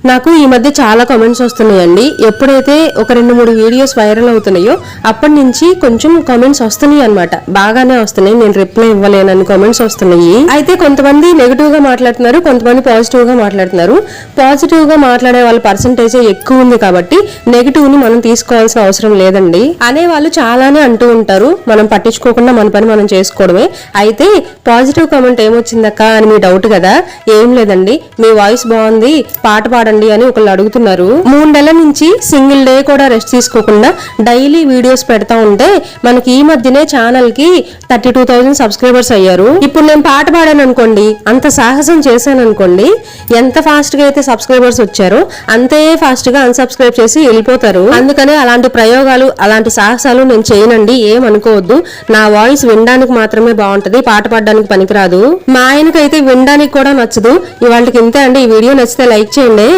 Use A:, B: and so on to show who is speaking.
A: నాకు ఈ మధ్య చాలా కామెంట్స్ వస్తున్నాయండి. ఎప్పుడైతే ఒక 2-3 వీడియోస్ వైరల్ అవుతున్నాయో అప్పటి నుంచి కొంచెం కామెంట్స్ వస్తున్నాయి అన్నమాట. బాగానే వస్తున్నాయి, నేను రిప్లై ఇవ్వలేనని కామెంట్స్ వస్తున్నాయి. అయితే కొంతమంది నెగిటివ్ గా మాట్లాడుతున్నారు, కొంతమంది పాజిటివ్ గా మాట్లాడుతున్నారు. పాజిటివ్ గా మాట్లాడే వాళ్ళ పర్సంటేజ్ ఎక్కువ ఉంది కాబట్టి నెగిటివ్ ని మనం తీసుకోవాల్సిన అవసరం లేదండి అనే వాళ్ళు చాలానే అంటూ ఉంటారు. మనం పట్టించుకోకుండా మన పని మనం చేసుకోవడమే. అయితే పాజిటివ్ కామెంట్ ఏమొచ్చిందక్క అని మీ డౌట్ కదా. ఏం లేదండి, మీ వాయిస్ బాగుంది, పాట పాడండి అని ఒకళ్ళు అడుగుతున్నారు. 3 నెలల నుంచి సింగిల్ డే కూడా రెస్ట్ తీసుకోకుండా డైలీ వీడియోస్ పెడతా ఉంటే మనకి ఈ మధ్యనే ఛానల్ కి 32,000 సబ్స్క్రైబర్స్ అయ్యారు. ఇప్పుడు నేను పాట పాడాను అనుకోండి, అంత సాహసం చేశాను అనుకోండి, ఎంత ఫాస్ట్ గా అయితే సబ్స్క్రైబర్స్ వచ్చారో అంతే ఫాస్ట్ గా అన్సబ్స్క్రైబ్ చేసి వెళ్ళిపోతారు. అందుకనే అలాంటి ప్రయోగాలు, అలాంటి సాహసాలు నేను చేయనండి, ఏమనుకోవద్దు. నా వాయిస్ వినడానికి మాత్రమే బాగుంటది, పాట పాడడానికి పనికిరాదు. మా ఆయనకైతే వినడానికి కూడా నచ్చదు. ఇవాళకి ఇంతే అండి. ఈ వీడియో నచ్చితే లైక్ చేయండి.